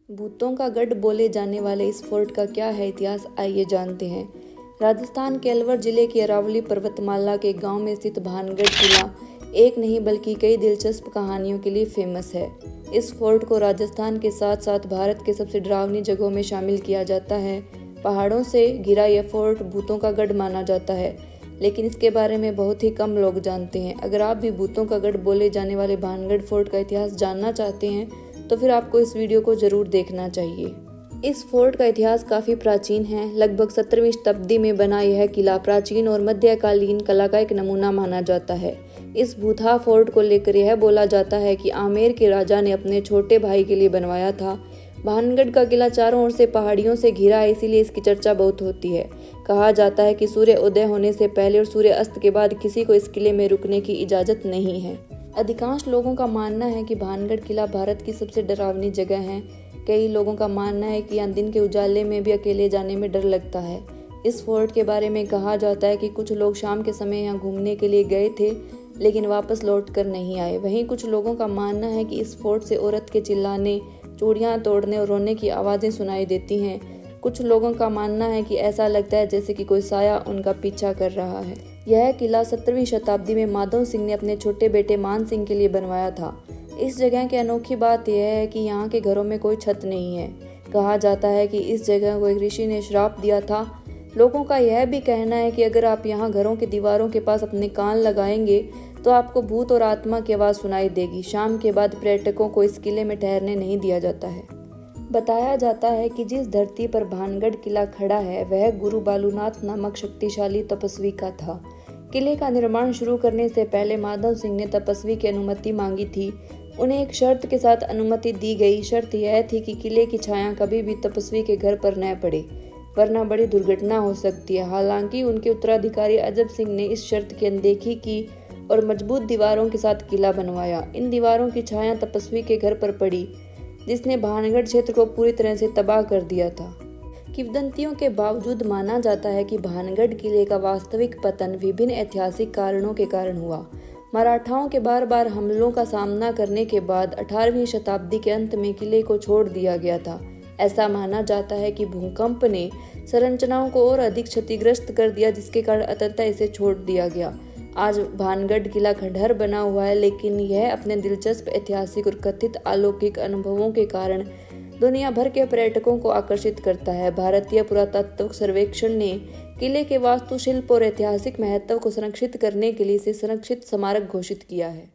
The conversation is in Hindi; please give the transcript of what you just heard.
भूतों का गढ़ बोले जाने वाले इस फोर्ट का क्या है इतिहास, आइए जानते हैं। राजस्थान के अलवर जिले की अरावली पर्वतमाला के गांव में स्थित भानगढ़ किला एक नहीं बल्कि कई दिलचस्प कहानियों के लिए फेमस है। इस फोर्ट को राजस्थान के साथ साथ भारत के सबसे डरावनी जगहों में शामिल किया जाता है। पहाड़ों से घिरा यह फोर्ट भूतों का गढ़ माना जाता है, लेकिन इसके बारे में बहुत ही कम लोग जानते हैं। अगर आप भी भूतों का गढ़ बोले जाने वाले भानगढ़ फोर्ट का इतिहास जानना चाहते हैं तो फिर आपको इस वीडियो को जरूर देखना चाहिए। इस फोर्ट का इतिहास काफ़ी प्राचीन है। लगभग 17वीं शताब्दी में बना यह किला प्राचीन और मध्यकालीन कला का एक नमूना माना जाता है। इस भूतहा फोर्ट को लेकर यह बोला जाता है कि आमेर के राजा ने अपने छोटे भाई के लिए बनवाया था। भानगढ़ का किला चारों ओर से पहाड़ियों से घिरा है, इसीलिए इसकी चर्चा बहुत होती है। कहा जाता है कि सूर्य उदय होने से पहले और सूर्य अस्त के बाद किसी को इस किले में रुकने की इजाज़त नहीं है। अधिकांश लोगों का मानना है कि भानगढ़ किला भारत की सबसे डरावनी जगह है। कई लोगों का मानना है कि यहाँ दिन के उजाले में भी अकेले जाने में डर लगता है। इस फोर्ट के बारे में कहा जाता है कि कुछ लोग शाम के समय यहाँ घूमने के लिए गए थे, लेकिन वापस लौट कर नहीं आए। वहीं कुछ लोगों का मानना है कि इस फोर्ट से औरत के चिल्लाने, चूड़ियाँ तोड़ने और रोने की आवाज़ें सुनाई देती हैं। कुछ लोगों का मानना है कि ऐसा लगता है जैसे कि कोई साया उनका पीछा कर रहा है। यह किला 17वीं शताब्दी में माधव सिंह ने अपने छोटे बेटे मान सिंह के लिए बनवाया था। इस जगह की अनोखी बात यह है कि यहाँ के घरों में कोई छत नहीं है। कहा जाता है कि इस जगह को एक ऋषि ने श्राप दिया था। लोगों का यह भी कहना है कि अगर आप यहाँ घरों की दीवारों के पास अपने कान लगाएंगे तो आपको भूत और आत्मा की आवाज़ सुनाई देगी। शाम के बाद पर्यटकों को इस किले में ठहरने नहीं दिया जाता है। बताया जाता है कि जिस धरती पर भानगढ़ किला खड़ा है वह गुरु बालूनाथ नामक शक्तिशाली तपस्वी का था। किले का निर्माण शुरू करने से पहले माधव सिंह ने तपस्वी की अनुमति मांगी थी। उन्हें एक शर्त के साथ अनुमति दी गई। शर्त यह थी कि किले की छाया कभी भी तपस्वी के घर पर न पड़े, वरना बड़ी दुर्घटना हो सकती है। हालांकि उनके उत्तराधिकारी अजब सिंह ने इस शर्त की अनदेखी की और मजबूत दीवारों के साथ किला बनवाया। इन दीवारों की छाया तपस्वी के घर पर पड़ी, जिसने भानगढ़ क्षेत्र को पूरी तरह से तबाह कर दिया था। किंवदंतियों के बावजूद माना जाता है कि भानगढ़ किले का वास्तविक पतन विभिन्न ऐतिहासिक कारणों के कारण हुआ। मराठाओं के बार बार हमलों का सामना करने के बाद 18वीं शताब्दी के अंत में किले को छोड़ दिया गया था। ऐसा माना जाता है कि भूकंप ने संरचनाओं को और अधिक क्षतिग्रस्त कर दिया, जिसके कारण अंततः इसे छोड़ दिया गया। आज भानगढ़ किला खंडहर बना हुआ है, लेकिन यह अपने दिलचस्प ऐतिहासिक और कथित अलौकिक अनुभवों के कारण दुनिया भर के पर्यटकों को आकर्षित करता है। भारतीय पुरातत्व सर्वेक्षण ने किले के वास्तुशिल्प और ऐतिहासिक महत्व को संरक्षित करने के लिए इसे संरक्षित स्मारक घोषित किया है।